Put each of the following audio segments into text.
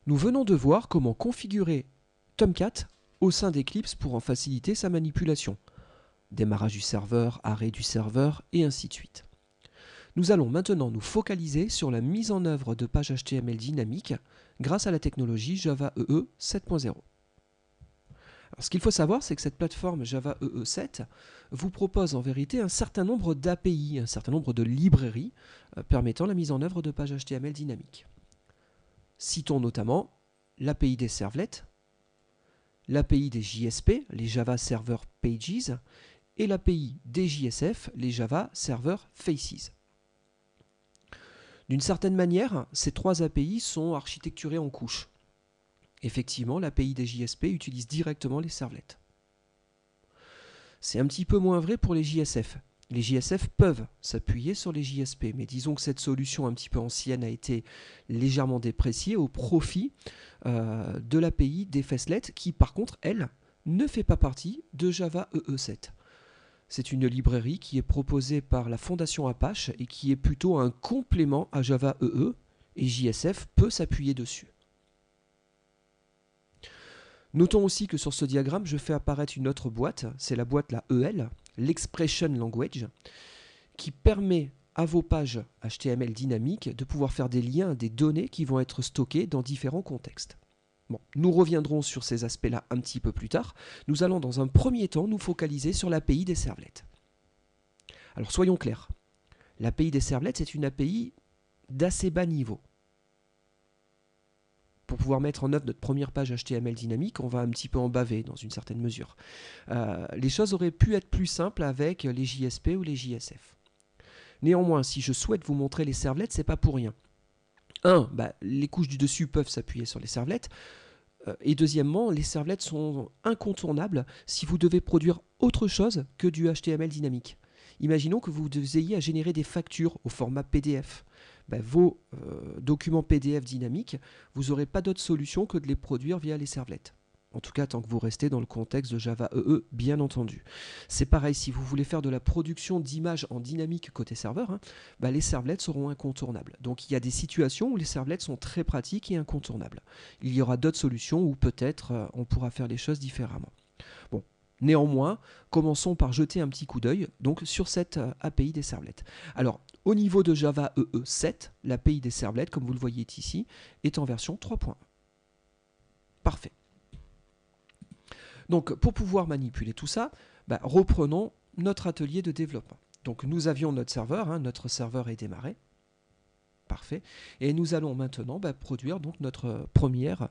Nous venons de voir comment configurer Tomcat au sein d'Eclipse pour en faciliter sa manipulation. Démarrage du serveur, arrêt du serveur, et ainsi de suite. Nous allons maintenant nous focaliser sur la mise en œuvre de pages HTML dynamiques grâce à la technologie Java EE 7.0. Ce qu'il faut savoir, c'est que cette plateforme Java EE 7 vous propose en vérité un certain nombre d'API, un certain nombre de librairies permettant la mise en œuvre de pages HTML dynamiques. Citons notamment l'API des servlets, l'API des JSP, les Java Server Pages, et l'API des JSF, les Java Server Faces. D'une certaine manière, ces trois API sont architecturées en couches. Effectivement, l'API des JSP utilise directement les servlets. C'est un petit peu moins vrai pour les JSF. Les JSF peuvent s'appuyer sur les JSP, mais disons que cette solution un petit peu ancienne a été légèrement dépréciée au profit de l'API des Facelets, qui par contre, elle, ne fait pas partie de Java EE 7. C'est une librairie qui est proposée par la fondation Apache et qui est plutôt un complément à Java EE, et JSF peut s'appuyer dessus. Notons aussi que sur ce diagramme, je fais apparaître une autre boîte, c'est la boîte la EL, l'Expression Language, qui permet à vos pages HTML dynamiques de pouvoir faire des liens à des données qui vont être stockées dans différents contextes. Bon, nous reviendrons sur ces aspects-là un petit peu plus tard. Nous allons dans un premier temps nous focaliser sur l'API des servlets. Alors soyons clairs, l'API des servlets c'est une API d'assez bas niveau. Pour pouvoir mettre en œuvre notre première page HTML dynamique, on va un petit peu en baver dans une certaine mesure. Les choses auraient pu être plus simples avec les JSP ou les JSF. Néanmoins, si je souhaite vous montrer les servlets, c'est pas pour rien. Les couches du dessus peuvent s'appuyer sur les servlets. Et deuxièmement, les servlets sont incontournables si vous devez produire autre chose que du HTML dynamique. Imaginons que vous ayez à générer des factures au format PDF. Vos documents PDF dynamiques, vous n'aurez pas d'autre solution que de les produire via les servlets. En tout cas, tant que vous restez dans le contexte de Java EE, bien entendu. C'est pareil, si vous voulez faire de la production d'images en dynamique côté serveur, les servlets seront incontournables. Donc il y a des situations où les servlets sont très pratiques et incontournables. Il y aura d'autres solutions où peut-être on pourra faire les choses différemment. Bon, néanmoins, commençons par jeter un petit coup d'œil sur cette API des servlets. Alors, au niveau de Java EE 7, l'API des servlets, comme vous le voyez ici, est en version 3.1. Parfait. Donc, pour pouvoir manipuler tout ça, reprenons notre atelier de développement. Donc, nous avions notre serveur est démarré. Parfait. Et nous allons maintenant produire donc notre première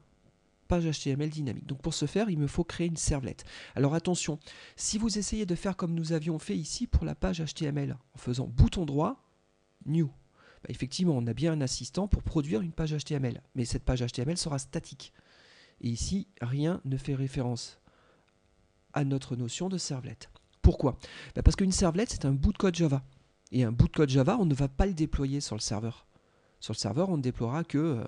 page HTML dynamique. Donc pour ce faire, il me faut créer une servlet. Alors attention, si vous essayez de faire comme nous avions fait ici pour la page HTML, en faisant bouton droit, New, effectivement, on a bien un assistant pour produire une page HTML, mais cette page HTML sera statique. Et ici, rien ne fait référence à notre notion de servlet. Pourquoi? Parce qu'une servlet, c'est un bout de code Java. Et un bout de code Java, on ne va pas le déployer sur le serveur. Sur le serveur, on ne déploiera que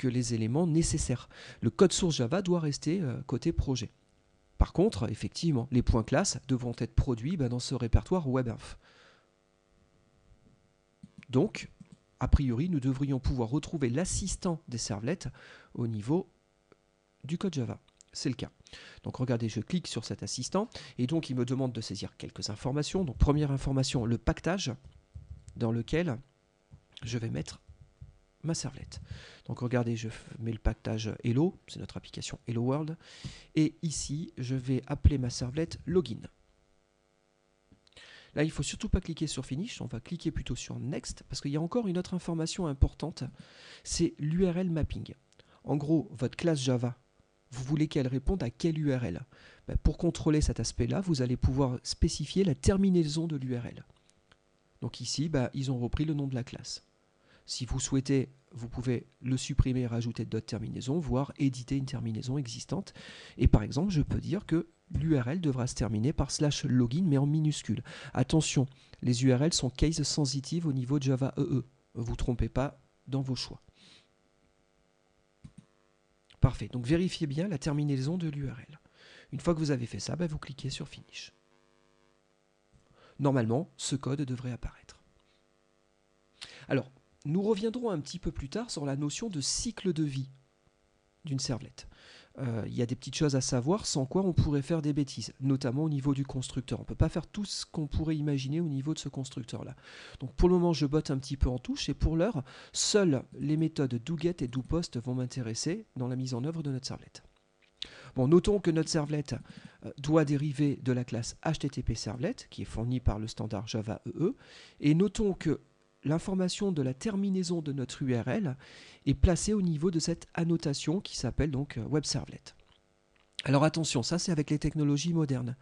les éléments nécessaires. Le code source Java doit rester côté projet. Par contre, effectivement, les points classes devront être produits dans ce répertoire WebInf. Donc, a priori, nous devrions pouvoir retrouver l'assistant des servlets au niveau du code Java. C'est le cas. Donc regardez, je clique sur cet assistant et donc il me demande de saisir quelques informations. Donc première information, le pactage dans lequel je vais mettre ma servlet. Donc regardez, je mets le pactage Hello, c'est notre application Hello World, et ici je vais appeler ma servlet Login. Là, il ne faut surtout pas cliquer sur Finish, on va cliquer plutôt sur Next, parce qu'il y a encore une autre information importante, c'est l'URL mapping. En gros, votre classe Java, vous voulez qu'elle réponde à quelle URL? Pour contrôler cet aspect-là, vous allez pouvoir spécifier la terminaison de l'URL. Donc ici, ils ont repris le nom de la classe. Si vous souhaitez, vous pouvez le supprimer et rajouter d'autres terminaisons, voire éditer une terminaison existante. Et par exemple, je peux dire que l'URL devra se terminer par /login, mais en minuscule. Attention, les URL sont case sensitive au niveau de Java EE. Ne vous trompez pas dans vos choix. Parfait, donc vérifiez bien la terminaison de l'URL. Une fois que vous avez fait ça, vous cliquez sur Finish. Normalement, ce code devrait apparaître. Alors, nous reviendrons un petit peu plus tard sur la notion de cycle de vie d'une servlette. Il y a des petites choses à savoir, sans quoi on pourrait faire des bêtises, notamment au niveau du constructeur. On ne peut pas faire tout ce qu'on pourrait imaginer au niveau de ce constructeur-là. Donc pour le moment, je botte un petit peu en touche, et pour l'heure, seules les méthodes doGet et doPost vont m'intéresser dans la mise en œuvre de notre servlette. Bon, notons que notre servlette doit dériver de la classe HTTP Servlet, qui est fournie par le standard Java EE, et notons que l'information de la terminaison de notre URL est placée au niveau de cette annotation qui s'appelle donc Web Servlet. Alors attention, ça c'est avec les technologies modernes.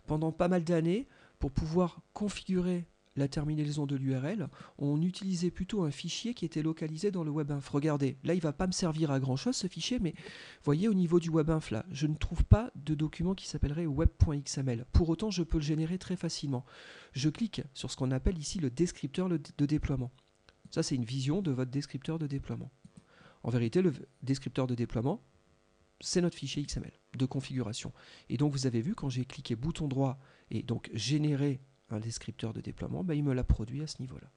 Pendant pas mal d'années, pour pouvoir configurer la terminaison de l'URL, on utilisait plutôt un fichier qui était localisé dans le WebInf. Regardez, là il ne va pas me servir à grand chose ce fichier, mais voyez au niveau du WebInf là, je ne trouve pas de document qui s'appellerait web.xml. Pour autant, je peux le générer très facilement. Je clique sur ce qu'on appelle ici le descripteur de déploiement. Ça c'est une vision de votre descripteur de déploiement. En vérité, le descripteur de déploiement, c'est notre fichier XML de configuration. Et donc vous avez vu, quand j'ai cliqué bouton droit et donc générer un descripteur de déploiement, il me l'a produit à ce niveau-là.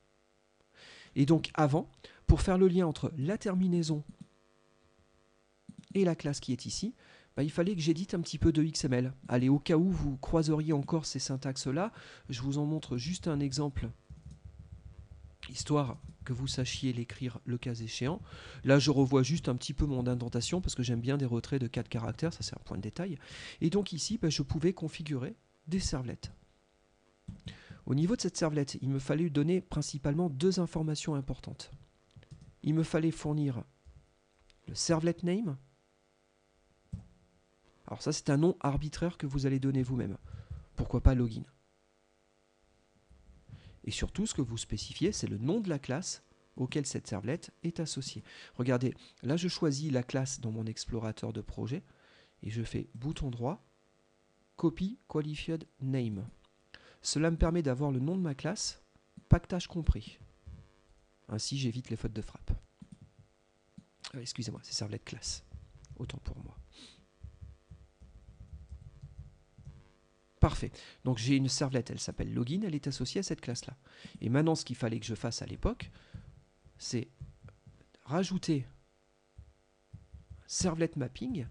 Et donc avant, pour faire le lien entre la terminaison et la classe qui est ici, il fallait que j'édite un petit peu de XML. Allez, au cas où vous croiseriez encore ces syntaxes-là, je vous en montre juste un exemple, histoire que vous sachiez l'écrire le cas échéant. Là, je revois juste un petit peu mon indentation, parce que j'aime bien des retraits de 4 caractères, ça c'est un point de détail. Et donc ici, je pouvais configurer des servlettes. Au niveau de cette servlette, il me fallait lui donner principalement deux informations importantes. Il me fallait fournir le servlet name. Alors ça, c'est un nom arbitraire que vous allez donner vous-même. Pourquoi pas login. Et surtout, ce que vous spécifiez, c'est le nom de la classe auquel cette servlette est associée. Regardez, là je choisis la classe dans mon explorateur de projet et je fais bouton droit, copy qualified name. Cela me permet d'avoir le nom de ma classe, pactage compris. Ainsi, j'évite les fautes de frappe. Excusez-moi, c'est servlet classe. Autant pour moi. Parfait. Donc j'ai une servlette, elle s'appelle login, elle est associée à cette classe-là. Et maintenant, ce qu'il fallait que je fasse à l'époque, c'est rajouter servlet mapping.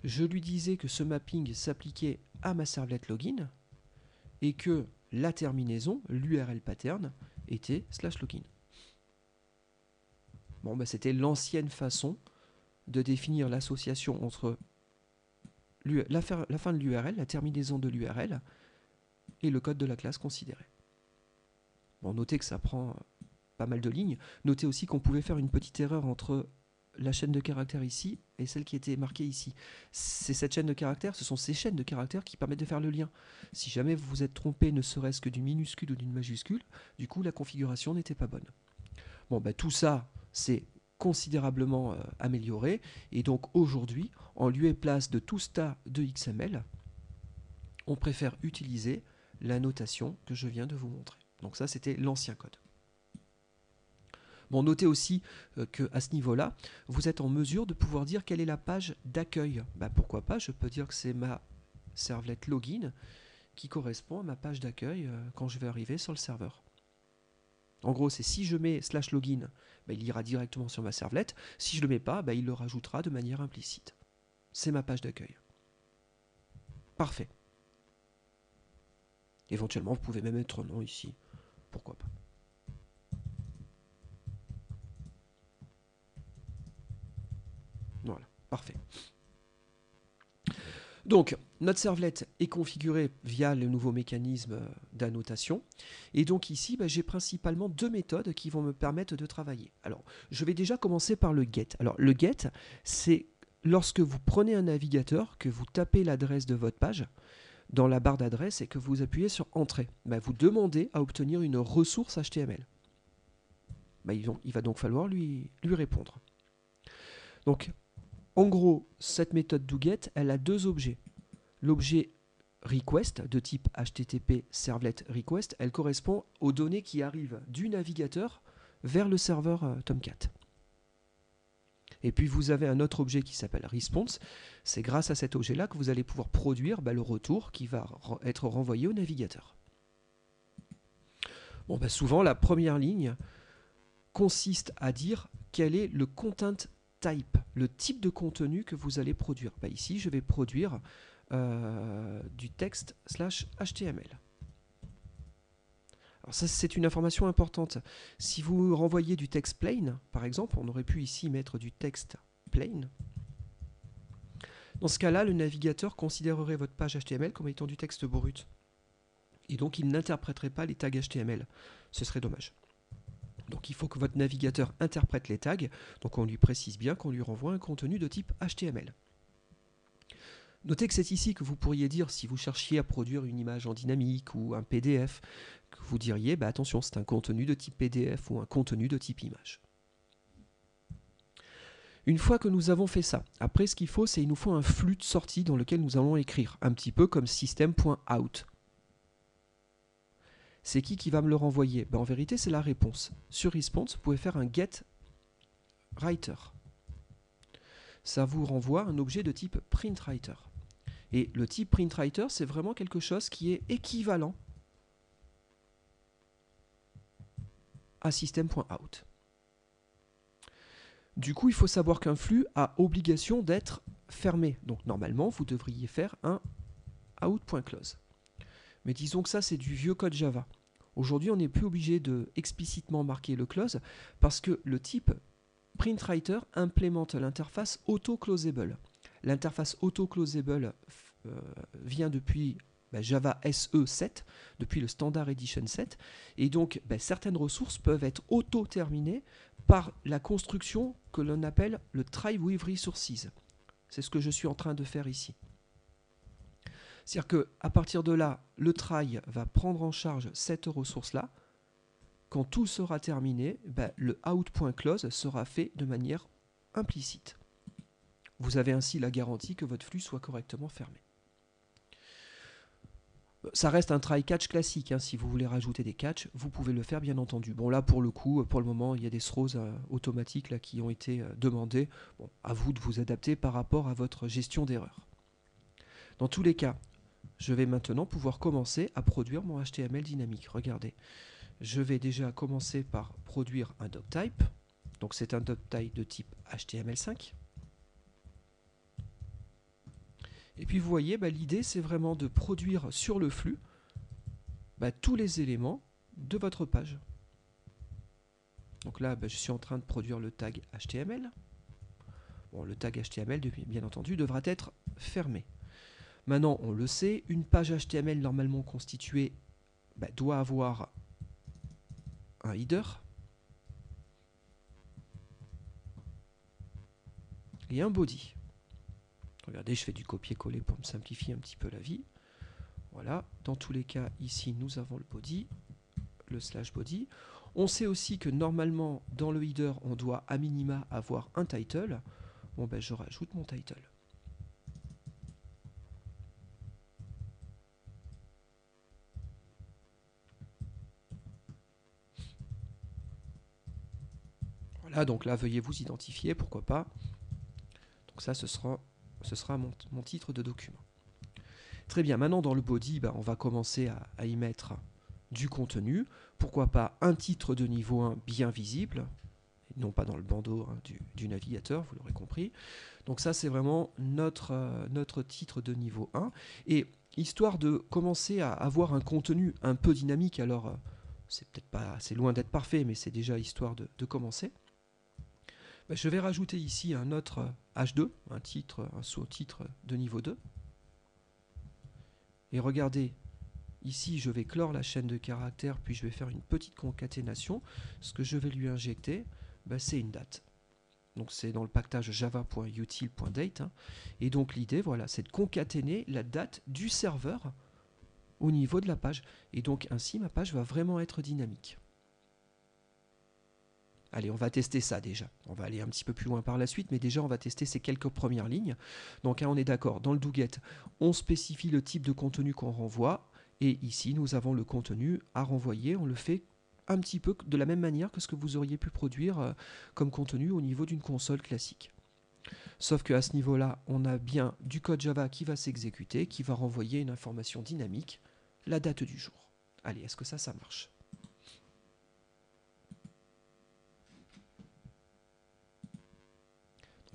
Je lui disais que ce mapping s'appliquait à ma servlet login, et que la terminaison, l'URL pattern, était /login. Bon, c'était l'ancienne façon de définir l'association entre la fin de l'URL, la terminaison de l'URL, et le code de la classe considérée. Bon, notez que ça prend pas mal de lignes. Notez aussi qu'on pouvait faire une petite erreur entre la chaîne de caractères ici et celle qui était marquée ici. C'est cette chaîne de caractères, ce sont ces chaînes de caractères qui permettent de faire le lien. Si jamais vous vous êtes trompé, ne serait-ce que d'une minuscule ou d'une majuscule, du coup la configuration n'était pas bonne. Bon, tout ça, c'est considérablement amélioré, et donc aujourd'hui, en lieu et place de tout ce tas de XML, on préfère utiliser la notation que je viens de vous montrer. Donc ça, c'était l'ancien code. Bon, notez aussi qu'à ce niveau-là, vous êtes en mesure de pouvoir dire quelle est la page d'accueil. Pourquoi pas, je peux dire que c'est ma servlette login qui correspond à ma page d'accueil quand je vais arriver sur le serveur. En gros, c'est si je mets /login, il ira directement sur ma servlette. Si je ne le mets pas, il le rajoutera de manière implicite. C'est ma page d'accueil. Parfait. Éventuellement, vous pouvez même mettre un nom ici. Pourquoi pas. Voilà, parfait. Donc, notre servlette est configurée via le nouveau mécanisme d'annotation. Et donc ici, j'ai principalement deux méthodes qui vont me permettre de travailler. Alors, je vais déjà commencer par le get. Alors, le get, c'est lorsque vous prenez un navigateur, que vous tapez l'adresse de votre page dans la barre d'adresse et que vous appuyez sur Entrée. Vous demandez à obtenir une ressource HTML. Il va donc falloir lui répondre. Donc, en gros, cette méthode doGet, elle a deux objets. L'objet request de type HTTP servlet request, elle correspond aux données qui arrivent du navigateur vers le serveur Tomcat. Et puis vous avez un autre objet qui s'appelle response. C'est grâce à cet objet-là que vous allez pouvoir produire le retour qui va être renvoyé au navigateur. Bon, souvent, la première ligne consiste à dire quel est le content type, le type de contenu que vous allez produire. Bah, ici, je vais produire du texte /HTML. Alors ça, c'est une information importante. Si vous renvoyez du texte plain, par exemple, on aurait pu ici mettre du texte plain. Dans ce cas-là, le navigateur considérerait votre page HTML comme étant du texte brut. Et donc, il n'interpréterait pas les tags HTML. Ce serait dommage. Donc, il faut que votre navigateur interprète les tags. Donc, on lui précise bien qu'on lui renvoie un contenu de type HTML. Notez que c'est ici que vous pourriez dire, si vous cherchiez à produire une image en dynamique ou un PDF, que vous diriez, bah attention, c'est un contenu de type PDF ou un contenu de type image. Une fois que nous avons fait ça, après ce qu'il faut, c'est qu'il nous faut un flux de sortie dans lequel nous allons écrire, un petit peu comme system.out. C'est qui va me le renvoyer? Ben, en vérité, c'est la réponse. Sur response, vous pouvez faire un get writer. Ça vous renvoie un objet de type printWriter. Et le type printWriter, c'est vraiment quelque chose qui est équivalent à system.out. Du coup, il faut savoir qu'un flux a obligation d'être fermé. Donc normalement, vous devriez faire un out.close. Mais disons que ça, c'est du vieux code Java. Aujourd'hui, on n'est plus obligé de explicitement marquer le close parce que le type printWriter implémente l'interface auto-closable. L'interface auto-closable vient depuis Java SE 7, depuis le Standard Edition 7, et donc certaines ressources peuvent être auto-terminées par la construction que l'on appelle le try with resources. C'est ce que je suis en train de faire ici. C'est-à-dire qu'à partir de là, le try va prendre en charge cette ressource-là. Quand tout sera terminé, le out.close sera fait de manière implicite. Vous avez ainsi la garantie que votre flux soit correctement fermé. Ça reste un try-catch classique, hein. Si vous voulez rajouter des catchs, vous pouvez le faire bien entendu. Bon là pour le coup, pour le moment, il y a des throws automatiques là, qui ont été demandés. Bon, à vous de vous adapter par rapport à votre gestion d'erreur. Dans tous les cas, je vais maintenant pouvoir commencer à produire mon HTML dynamique. Regardez, je vais déjà commencer par produire un doctype. Donc c'est un doctype de type HTML5. Et puis vous voyez, l'idée c'est vraiment de produire sur le flux tous les éléments de votre page. Donc là, je suis en train de produire le tag HTML. Bon, le tag HTML, bien entendu, devra être fermé. Maintenant, on le sait, une page HTML normalement constituée doit avoir un header et un body. Regardez, je fais du copier-coller pour me simplifier un petit peu la vie. Voilà, dans tous les cas, ici, nous avons le body, le slash body. On sait aussi que normalement, dans le header, on doit à minima avoir un title. Bon, je rajoute mon title. Voilà, donc là, veuillez vous identifier, pourquoi pas. Donc ça, ce sera mon titre de document. Très bien, maintenant dans le body, on va commencer à y mettre du contenu. Pourquoi pas un titre de niveau 1 bien visible, non pas dans le bandeau du navigateur, vous l'aurez compris. Donc ça, c'est vraiment notre titre de niveau 1. Et histoire de commencer à avoir un contenu un peu dynamique, alors c'est peut-être pas, c'est loin d'être parfait, mais c'est déjà histoire de commencer. Je vais rajouter ici un autre H2, un sous-titre de niveau 2. Et regardez, ici je vais clore la chaîne de caractères, puis je vais faire une petite concaténation. Ce que je vais lui injecter, c'est une date. Donc c'est dans le package java.util.date. Et donc l'idée, voilà, c'est de concaténer la date du serveur au niveau de la page. Et donc ainsi, ma page va vraiment être dynamique. Allez, on va tester ça déjà. On va aller un petit peu plus loin par la suite, mais déjà on va tester ces quelques premières lignes. Donc on est d'accord, dans le doGet, on spécifie le type de contenu qu'on renvoie, et ici nous avons le contenu à renvoyer. On le fait un petit peu de la même manière que ce que vous auriez pu produire comme contenu au niveau d'une console classique. Sauf qu'à ce niveau-là, on a bien du code Java qui va s'exécuter, qui va renvoyer une information dynamique, la date du jour. Allez, est-ce que ça marche ?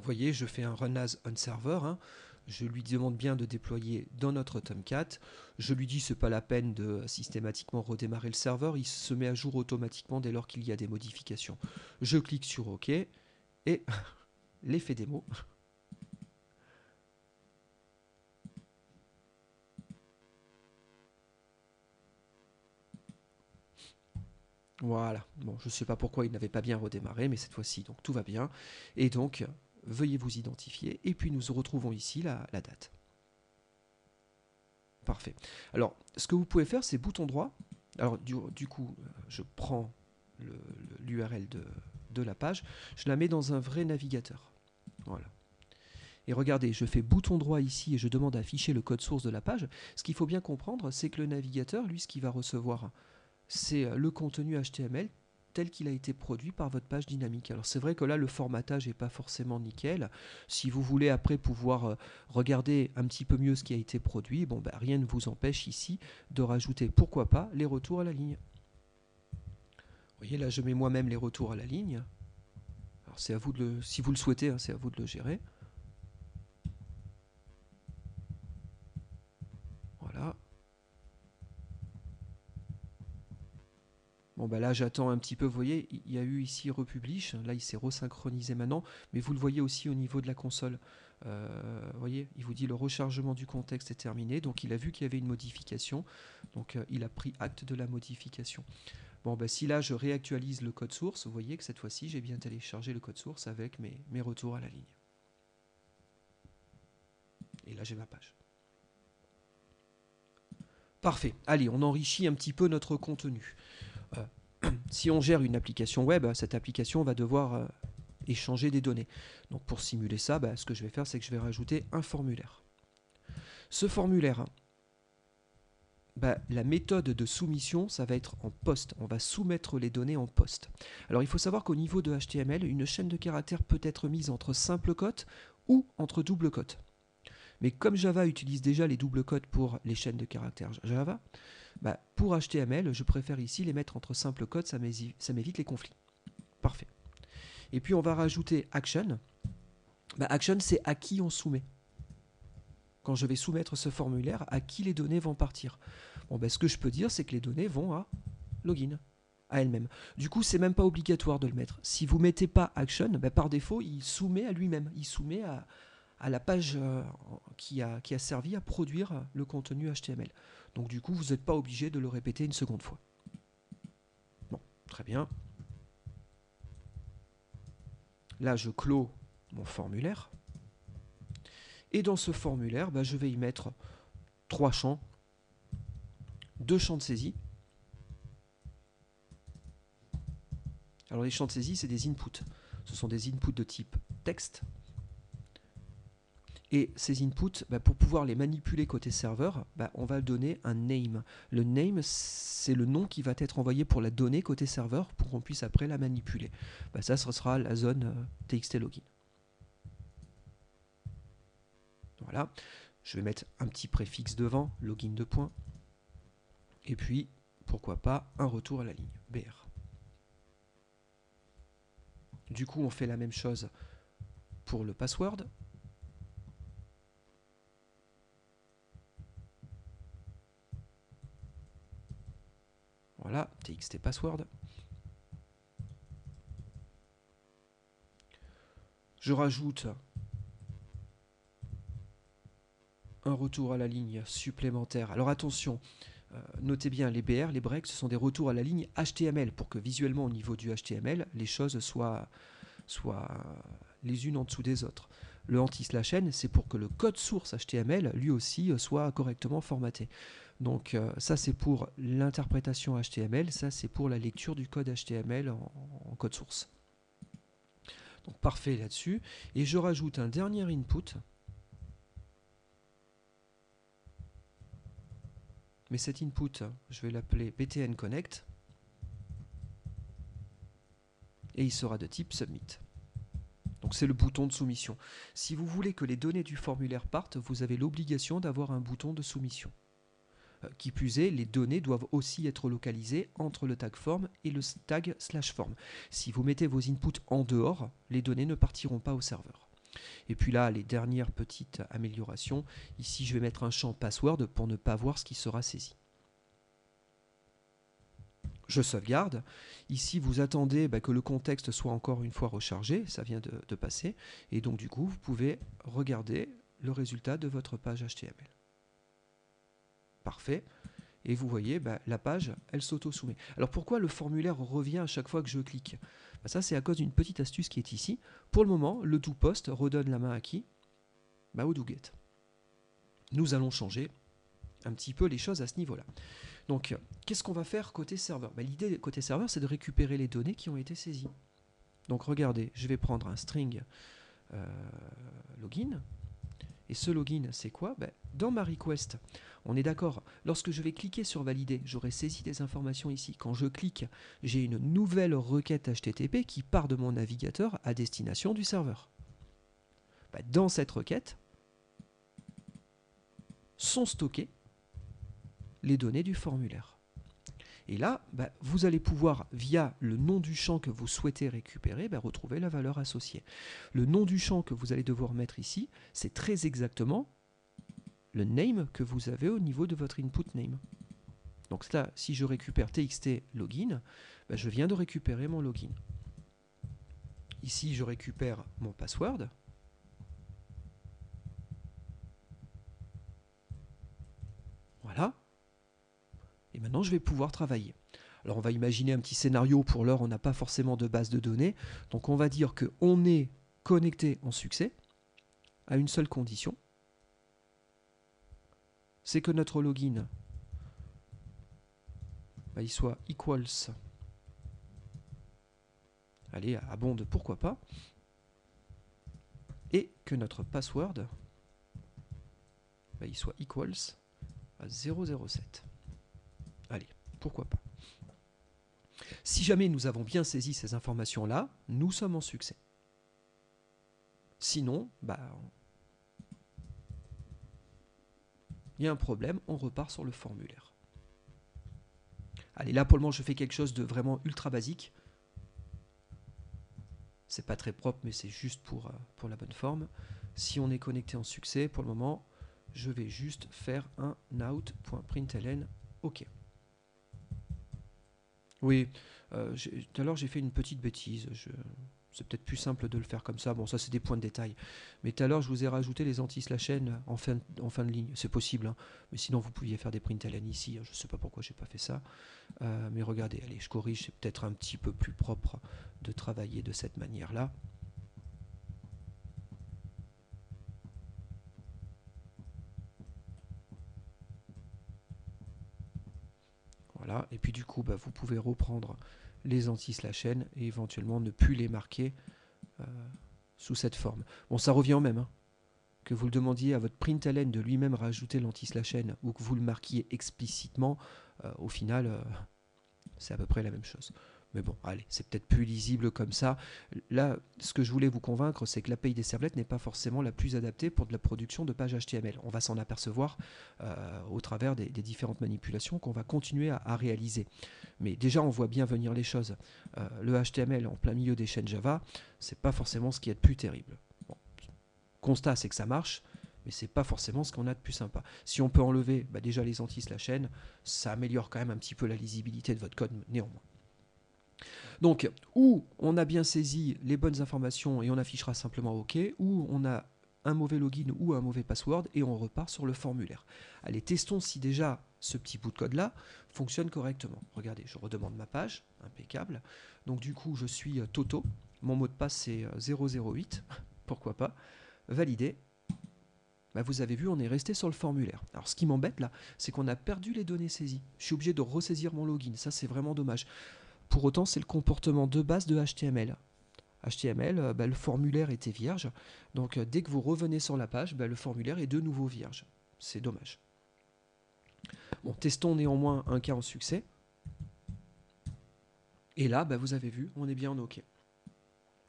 Vous voyez, je fais un run as on server, hein. Je lui demande bien de déployer dans notre Tomcat. Je lui dis c'est pas la peine de systématiquement redémarrer le serveur, il se met à jour automatiquement dès lors qu'il y a des modifications. Je clique sur OK et l'effet démo. Voilà, bon, je ne sais pas pourquoi il n'avait pas bien redémarré, mais cette fois-ci, donc tout va bien. Et donc, veuillez vous identifier, et puis nous retrouvons ici la date. Parfait. Alors, ce que vous pouvez faire, c'est bouton droit. Alors, du coup, je prends l'URL de la page, je la mets dans un vrai navigateur. Voilà. Et regardez, je fais bouton droit ici et je demande à afficher le code source de la page. Ce qu'il faut bien comprendre, c'est que le navigateur, lui, ce qu'il va recevoir, c'est le contenu HTML tel qu'il a été produit par votre page dynamique. Alors c'est vrai que là le formatage n'est pas forcément nickel. Si vous voulez après pouvoir regarder un petit peu mieux ce qui a été produit, bon, bah, rien ne vous empêche ici de rajouter, pourquoi pas, les retours à la ligne. Vous voyez là je mets moi-même les retours à la ligne. Alors c'est à vous de si vous le souhaitez, hein, c'est à vous de le gérer. Voilà. Bon bah là j'attends un petit peu, vous voyez, il y a eu ici republish, là il s'est resynchronisé maintenant, mais vous le voyez aussi au niveau de la console. Vous voyez, il vous dit le rechargement du contexte est terminé, donc il a vu qu'il y avait une modification, donc il a pris acte de la modification. Bon bah si là je réactualise le code source, vous voyez que cette fois-ci j'ai bien téléchargé le code source avec mes retours à la ligne. Et là j'ai ma page. Parfait, allez on enrichit un petit peu notre contenu. Si on gère une application web, cette application va devoir échanger des données. Donc pour simuler ça, ce que je vais faire, c'est que je vais rajouter un formulaire. Ce formulaire, la méthode de soumission, ça va être en post. On va soumettre les données en post. Alors il faut savoir qu'au niveau de HTML, une chaîne de caractères peut être mise entre simple cote ou entre double cote. Mais comme Java utilise déjà les doubles cotes pour les chaînes de caractères Java, pour HTML, je préfère ici les mettre entre simple cotes, ça m'évite les conflits. Parfait. Et puis on va rajouter action. Action, c'est à qui on soumet. Quand je vais soumettre ce formulaire, à qui les données vont partir. Bon, ce que je peux dire, c'est que les données vont à login, à elle-même. Du coup, c'est même pas obligatoire de le mettre. Si vous mettez pas action, par défaut, il soumet à lui-même. Il soumet à la page qui a servi à produire le contenu HTML. Donc du coup, vous n'êtes pas obligé de le répéter une seconde fois. Bon, très bien. Là, je clôt mon formulaire. Et dans ce formulaire, je vais y mettre 3 champs, 2 champs de saisie. Alors les champs de saisie, c'est des inputs. Ce sont des inputs de type texte. Et ces inputs, pour pouvoir les manipuler côté serveur, on va donner un name. Le name, c'est le nom qui va être envoyé pour la donnée côté serveur pour qu'on puisse après la manipuler. Ça, ce sera la zone TXT login. Voilà. Je vais mettre un petit préfixe devant, login de point. Et puis, pourquoi pas, un retour à la ligne, BR. Du coup, on fait la même chose pour le password. Voilà, txt password. Je rajoute un retour à la ligne supplémentaire. Alors attention, notez bien, les BR, les breaks, ce sont des retours à la ligne HTML pour que visuellement au niveau du HTML, les choses soient les unes en dessous des autres. Le anti/n, c'est pour que le code source HTML, lui aussi, soit correctement formaté. Donc ça, c'est pour l'interprétation HTML, ça, c'est pour la lecture du code HTML en code source. Donc parfait là-dessus. Et je rajoute un dernier input. Mais cet input, je vais l'appeler btn connect. Et il sera de type submit. Donc c'est le bouton de soumission. Si vous voulez que les données du formulaire partent, vous avez l'obligation d'avoir un bouton de soumission. Qui plus est, les données doivent aussi être localisées entre le tag form et le tag /form. Si vous mettez vos inputs en dehors, les données ne partiront pas au serveur. Et puis là, les dernières petites améliorations. Ici, je vais mettre un champ password pour ne pas voir ce qui sera saisi. Je sauvegarde. Ici, vous attendez que le contexte soit encore une fois rechargé. Ça vient de passer. Et donc, du coup, vous pouvez regarder le résultat de votre page HTML. Parfait. Et vous voyez, la page, elle s'auto-soumet. Alors pourquoi le formulaire revient à chaque fois que je clique? Ça, c'est à cause d'une petite astuce qui est ici. Pour le moment, le doPost redonne la main à qui? Au doGet. Nous allons changer un petit peu les choses à ce niveau-là. Donc, qu'est-ce qu'on va faire côté serveur? L'idée côté serveur, c'est de récupérer les données qui ont été saisies. Donc, regardez, je vais prendre un string login. Et ce login, c'est quoi? Dans ma request, on est d'accord, lorsque je vais cliquer sur valider, j'aurai saisi des informations ici. Quand je clique, j'ai une nouvelle requête HTTP qui part de mon navigateur à destination du serveur. Dans cette requête, sont stockées les données du formulaire. Et là, vous allez pouvoir, via le nom du champ que vous souhaitez récupérer, retrouver la valeur associée. Le nom du champ que vous allez devoir mettre ici, c'est très exactement le name que vous avez au niveau de votre input name. Donc là, si je récupère txt login, je viens de récupérer mon login. Ici, je récupère mon password. Voilà. Et maintenant, je vais pouvoir travailler. Alors, on va imaginer un petit scénario. Pour l'heure, on n'a pas forcément de base de données. Donc, on va dire qu'on est connecté en succès à une seule condition. C'est que notre login il soit equals. Allez, abonde, pourquoi pas. Et que notre password il soit equals à 007. Allez, pourquoi pas. Si jamais nous avons bien saisi ces informations-là, nous sommes en succès. Sinon, il y a un problème, on repart sur le formulaire. Allez, là pour le moment, je fais quelque chose de vraiment ultra basique. C'est pas très propre, mais c'est juste pour la bonne forme. Si on est connecté en succès, pour le moment, je vais juste faire un out.println OK. Oui, tout à l'heure j'ai fait une petite bêtise. C'est peut-être plus simple de le faire comme ça. Bon, ça c'est des points de détail. Mais tout à l'heure, je vous ai rajouté les anti/n en fin de ligne. C'est possible, hein. Mais sinon, vous pouviez faire des println ici. Je ne sais pas pourquoi j'ai pas fait ça. Mais regardez, allez, je corrige. C'est peut-être un petit peu plus propre de travailler de cette manière-là. Voilà. Et puis du coup, vous pouvez reprendre les anti/n et éventuellement ne plus les marquer sous cette forme. Bon, ça revient au même, hein. Que vous le demandiez à votre println de lui-même rajouter l'anti/n ou que vous le marquiez explicitement, au final, c'est à peu près la même chose. Mais bon, allez, c'est peut-être plus lisible comme ça. Là, ce que je voulais vous convaincre, c'est que l'API des servlets n'est pas forcément la plus adaptée pour de la production de pages HTML. On va s'en apercevoir au travers des différentes manipulations qu'on va continuer à réaliser. Mais déjà, on voit bien venir les choses. Le HTML en plein milieu des chaînes Java, c'est pas forcément ce qui est de plus terrible. Bon. Constat, c'est que ça marche, mais c'est pas forcément ce qu'on a de plus sympa. Si on peut enlever déjà les anti/n, ça améliore quand même un petit peu la lisibilité de votre code néanmoins. Donc, ou on a bien saisi les bonnes informations et on affichera simplement OK, ou on a un mauvais login ou un mauvais password et on repart sur le formulaire. Allez, testons si déjà ce petit bout de code-là fonctionne correctement. Regardez, je redemande ma page, impeccable. Donc du coup, je suis Toto, mon mot de passe c'est 008, pourquoi pas, validé. Vous avez vu, on est resté sur le formulaire. Alors ce qui m'embête là, c'est qu'on a perdu les données saisies. Je suis obligé de ressaisir mon login, ça c'est vraiment dommage. Pour autant, c'est le comportement de base de HTML. HTML, le formulaire était vierge. Donc, dès que vous revenez sur la page, le formulaire est de nouveau vierge. C'est dommage. Bon, testons néanmoins un cas en succès. Et là, vous avez vu, on est bien en OK.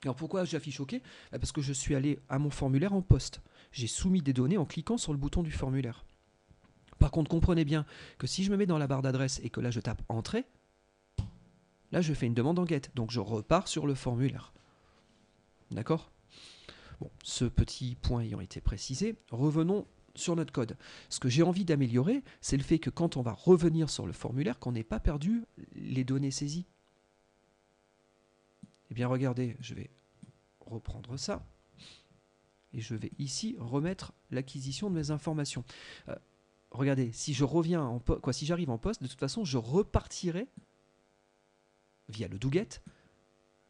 Alors, pourquoi j'affiche OK? Parce que je suis allé à mon formulaire en poste. J'ai soumis des données en cliquant sur le bouton du formulaire. Par contre, comprenez bien que si je me mets dans la barre d'adresse et que là, je tape « Entrée », là, je fais une demande en get, donc je repars sur le formulaire. D'accord? Bon, ce petit point ayant été précisé, revenons sur notre code. Ce que j'ai envie d'améliorer, c'est le fait que quand on va revenir sur le formulaire, qu'on n'ait pas perdu les données saisies. Eh bien regardez, je vais reprendre ça et je vais ici remettre l'acquisition de mes informations. Regardez, si je reviens si j'arrive en poste, de toute façon, je repartirai via le doGet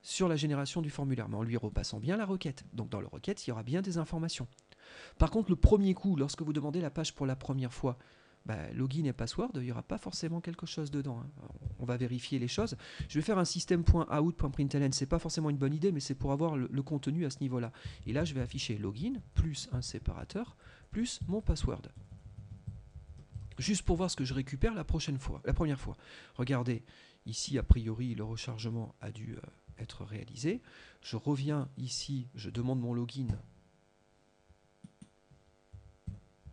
sur la génération du formulaire, mais en lui repassant bien la requête. Donc dans la requête, il y aura bien des informations. Par contre, le premier coup, lorsque vous demandez la page pour la première fois, login et password, il n'y aura pas forcément quelque chose dedans. Hein. On va vérifier les choses. Je vais faire un système.out.println. C'est pas forcément une bonne idée, mais c'est pour avoir le contenu à ce niveau-là. Et là, je vais afficher login plus un séparateur plus mon password. Juste pour voir ce que je récupère la première fois. Regardez, ici, a priori, le rechargement a dû être réalisé. Je reviens ici, je demande mon login.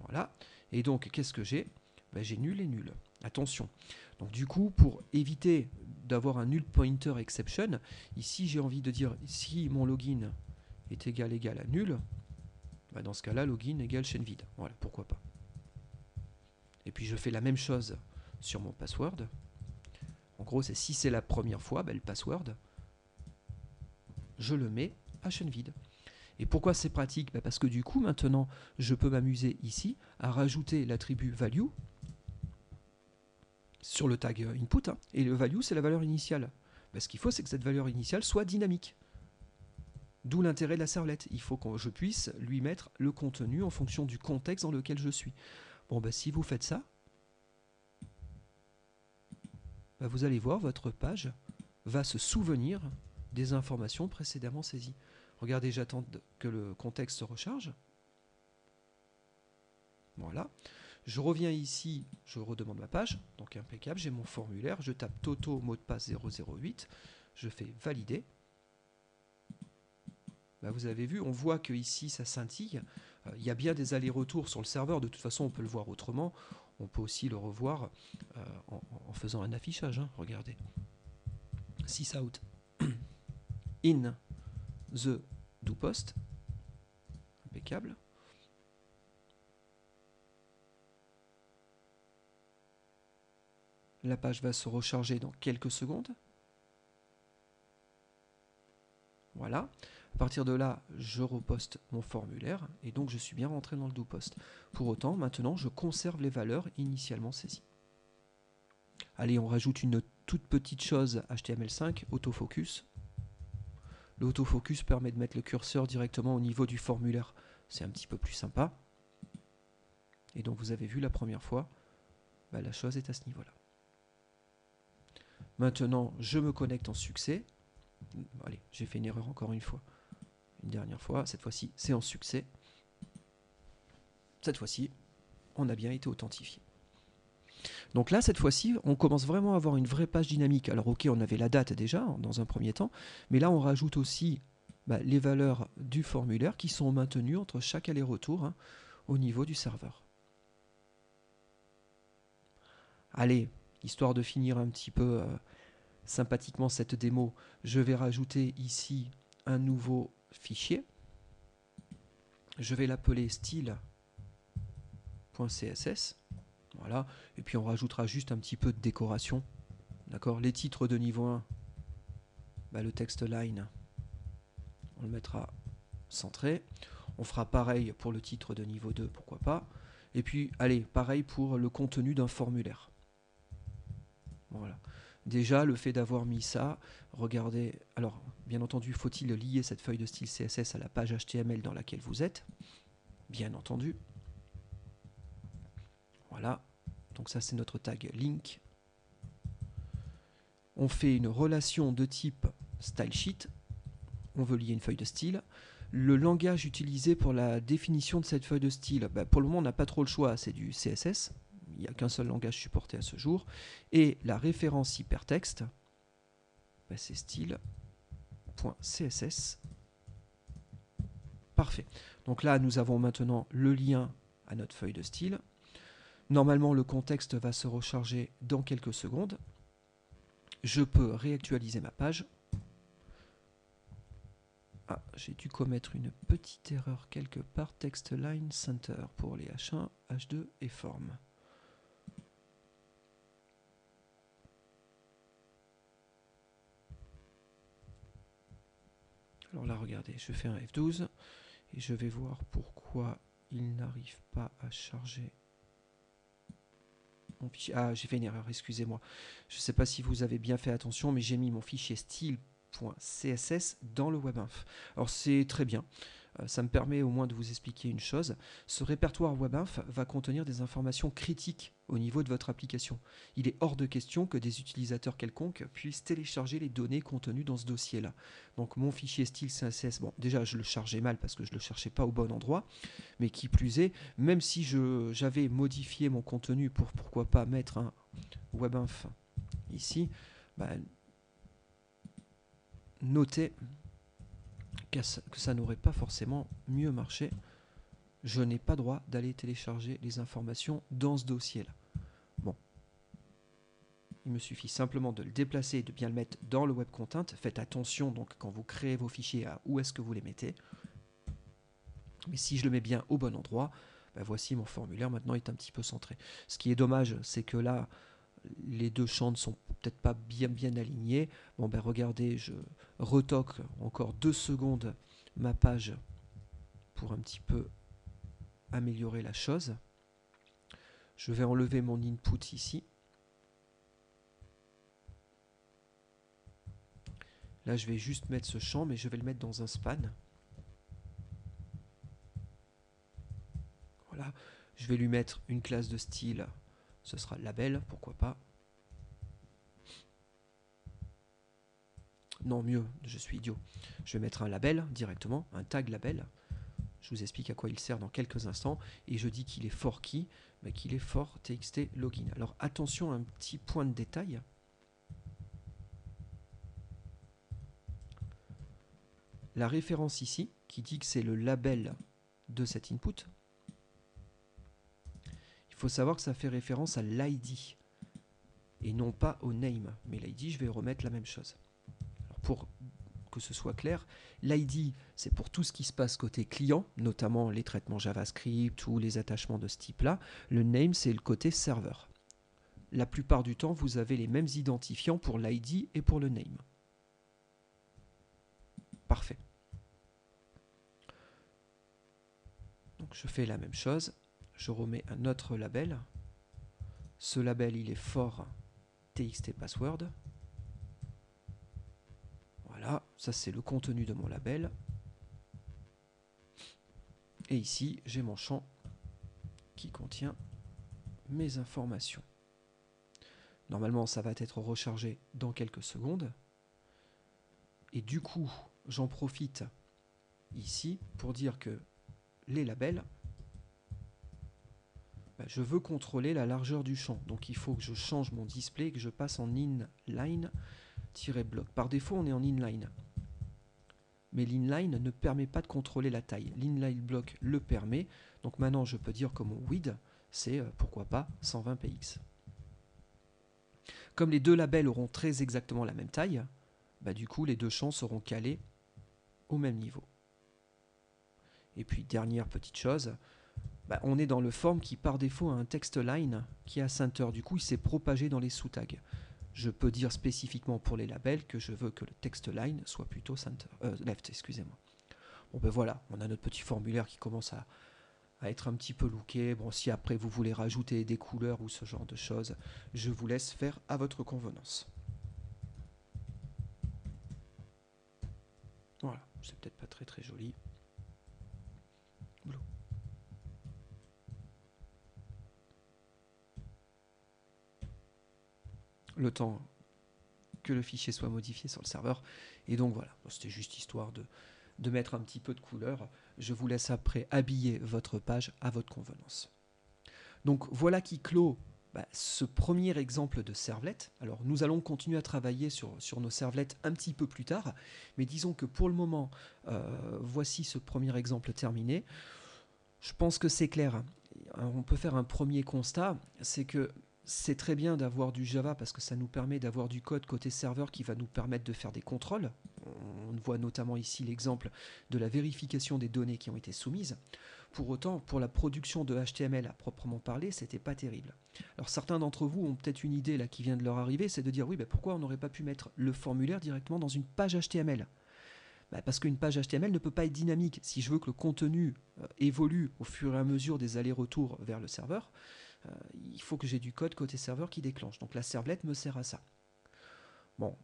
Voilà. Et donc, qu'est-ce que j'ai? J'ai nul et nul. Attention. Donc, du coup, pour éviter d'avoir un null pointer exception, ici, j'ai envie de dire si mon login est égal à nul, dans ce cas-là, login égale chaîne vide. Voilà, pourquoi pas. Et puis, je fais la même chose sur mon password. En gros, c'est si c'est la première fois, le password, je le mets à chaîne vide. Et pourquoi c'est pratique? Parce que du coup, maintenant, je peux m'amuser ici à rajouter l'attribut value sur le tag input. Hein, et le value, c'est la valeur initiale. Ce qu'il faut, c'est que cette valeur initiale soit dynamique. D'où l'intérêt de la servlette. Il faut que je puisse lui mettre le contenu en fonction du contexte dans lequel je suis. Bon, si vous faites ça, vous allez voir, votre page va se souvenir des informations précédemment saisies. Regardez, j'attends que le contexte se recharge. Voilà. Je reviens ici, je redemande ma page. Donc impeccable, j'ai mon formulaire. Je tape Toto, mot de passe 008. Je fais valider. Vous avez vu, on voit que ici ça scintille. Il y a bien des allers-retours sur le serveur. De toute façon, on peut le voir autrement. On peut aussi le revoir en faisant un affichage. Hein. Regardez. Sysout in the doPost. Impeccable. La page va se recharger dans quelques secondes. Voilà. À partir de là, je reposte mon formulaire et donc je suis bien rentré dans le doPost. Pour autant, maintenant, je conserve les valeurs initialement saisies. Allez, on rajoute une toute petite chose HTML5, autofocus. L'autofocus permet de mettre le curseur directement au niveau du formulaire. C'est un petit peu plus sympa. Et donc, vous avez vu la première fois, la chose est à ce niveau-là. Maintenant, je me connecte en succès. Allez, j'ai fait une erreur encore une fois. Une dernière fois, cette fois-ci, c'est en succès. Cette fois-ci, on a bien été authentifié. Donc là, cette fois-ci, on commence vraiment à avoir une vraie page dynamique. Alors ok, on avait la date déjà, dans un premier temps, mais là, on rajoute aussi les valeurs du formulaire qui sont maintenues entre chaque aller-retour au niveau du serveur. Allez, histoire de finir un petit peu sympathiquement cette démo, je vais rajouter ici un nouveau fichier. Je vais l'appeler style.css. Voilà. Et puis on rajoutera juste un petit peu de décoration. D'accord. Les titres de niveau 1, le text line, on le mettra centré. On fera pareil pour le titre de niveau 2, pourquoi pas. Et puis, allez, pareil pour le contenu d'un formulaire. Voilà. Déjà, le fait d'avoir mis ça, regardez, alors, bien entendu, faut-il lier cette feuille de style CSS à la page HTML dans laquelle vous êtes? Bien entendu. Voilà. Donc ça, c'est notre tag link. On fait une relation de type stylesheet. On veut lier une feuille de style. Le langage utilisé pour la définition de cette feuille de style, pour le moment, on n'a pas trop le choix, c'est du CSS. Il n'y a qu'un seul langage supporté à ce jour. Et la référence hypertexte, c'est style.css. Parfait. Donc là, nous avons maintenant le lien à notre feuille de style. Normalement, le contexte va se recharger dans quelques secondes. Je peux réactualiser ma page. Ah, j'ai dû commettre une petite erreur quelque part. Text line center pour les H1, H2 et forme. Alors là, regardez, je fais un F12 et je vais voir pourquoi il n'arrive pas à charger mon fichier. Ah, j'ai fait une erreur, excusez-moi. Je ne sais pas si vous avez bien fait attention, mais j'ai mis mon fichier style.css dans le WebInf. Alors c'est très bien. Ça me permet au moins de vous expliquer une chose. Ce répertoire WebInf va contenir des informations critiques au niveau de votre application. Il est hors de question que des utilisateurs quelconques puissent télécharger les données contenues dans ce dossier-là. Donc mon fichier style CSS, bon déjà je le chargeais mal parce que je ne le cherchais pas au bon endroit, mais qui plus est, même si j'avais modifié mon contenu pour pourquoi pas mettre un WebInf ici, bah, notez que ça n'aurait pas forcément mieux marché. Je n'ai pas droit d'aller télécharger les informations dans ce dossier-là. Bon. Il me suffit simplement de le déplacer et de bien le mettre dans le web content. Faites attention donc quand vous créez vos fichiers à où est-ce que vous les mettez. Mais si je le mets bien au bon endroit, ben voici mon formulaire maintenant est un petit peu centré. Ce qui est dommage, c'est que là, les deux champs ne sont peut-être pas bien alignés. Bon ben regardez, je retoque encore 2 secondes ma page pour un petit peu améliorer la chose. Je vais enlever mon input ici. Là, je vais juste mettre ce champ, mais je vais le mettre dans un span. Voilà. Je vais lui mettre une classe de style. Ce sera label, pourquoi pas. Non, mieux, je suis idiot. Je vais mettre un label directement, un tag label. Je vous explique à quoi il sert dans quelques instants. Et je dis qu'il est for key, mais qu'il est for txt login. Alors attention à un petit point de détail. La référence ici, qui dit que c'est le label de cet input, il faut savoir que ça fait référence à l'ID et non pas au name. Mais l'ID, je vais remettre la même chose. Alors pour que ce soit clair, l'ID, c'est pour tout ce qui se passe côté client, notamment les traitements JavaScript ou les attachements de ce type-là. Le name, c'est le côté serveur. La plupart du temps, vous avez les mêmes identifiants pour l'ID et pour le name. Parfait. Donc je fais la même chose. Je remets un autre label. Ce label, il est for txt password. Voilà, ça c'est le contenu de mon label. Et ici, j'ai mon champ qui contient mes informations. Normalement, ça va être rechargé dans quelques secondes. Et du coup, j'en profite ici pour dire que les labels, je veux contrôler la largeur du champ. Donc il faut que je change mon display et que je passe en inline-block. Par défaut, on est en inline. Mais l'inline ne permet pas de contrôler la taille. L'inline block le permet. Donc maintenant, je peux dire que mon width, c'est pourquoi pas 120 px. Comme les deux labels auront très exactement la même taille, du coup, les deux champs seront calés au même niveau. Et puis, dernière petite chose, on est dans le form qui, par défaut, a un text line qui est à center. Du coup, il s'est propagé dans les sous-tags. Je peux dire spécifiquement pour les labels que je veux que le text line soit plutôt left, excusez-moi. Bon voilà, on a notre petit formulaire qui commence à être un petit peu looké. Bon, si après vous voulez rajouter des couleurs ou ce genre de choses, je vous laisse faire à votre convenance. Voilà, c'est peut-être pas très joli. Voilà. Le temps que le fichier soit modifié sur le serveur. Et donc voilà, c'était juste histoire de mettre un petit peu de couleur. Je vous laisse après habiller votre page à votre convenance. Donc voilà qui clôt ce premier exemple de servlet. Alors nous allons continuer à travailler sur nos servlets un petit peu plus tard, mais disons que pour le moment, voici ce premier exemple terminé. Je pense que c'est clair. On peut faire un premier constat, c'est que c'est très bien d'avoir du Java parce que ça nous permet d'avoir du code côté serveur qui va nous permettre de faire des contrôles. On voit notamment ici l'exemple de la vérification des données qui ont été soumises. Pour autant, pour la production de HTML à proprement parler, c'était pas terrible. Alors certains d'entre vous ont peut-être une idée là qui vient de leur arriver, c'est de dire oui, pourquoi on n'aurait pas pu mettre le formulaire directement dans une page HTML? Parce qu'une page HTML ne peut pas être dynamique. Si je veux que le contenu évolue au fur et à mesure des allers-retours vers le serveur, il faut que j'ai du code côté serveur qui déclenche. Donc la servlette me sert à ça. Bon,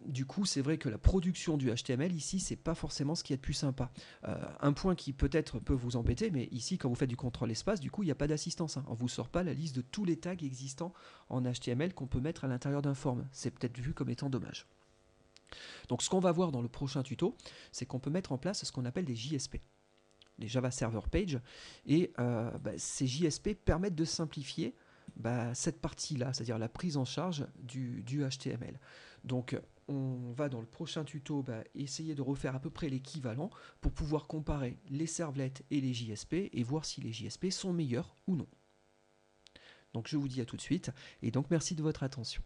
du coup, c'est vrai que la production du HTML ici, c'est pas forcément ce qui est le plus sympa. Un point qui peut-être peut vous embêter, mais ici, quand vous faites du contrôle espace, du coup, il n'y a pas d'assistance. On ne vous sort pas la liste de tous les tags existants en HTML qu'on peut mettre à l'intérieur d'un form. C'est peut-être vu comme étant dommage. Donc ce qu'on va voir dans le prochain tuto, c'est qu'on peut mettre en place ce qu'on appelle des JSP, les Java Server Page, et ces JSP permettent de simplifier cette partie-là, c'est-à-dire la prise en charge du HTML. Donc on va dans le prochain tuto essayer de refaire à peu près l'équivalent pour pouvoir comparer les servlettes et les JSP et voir si les JSP sont meilleurs ou non. Donc je vous dis à tout de suite, et donc merci de votre attention.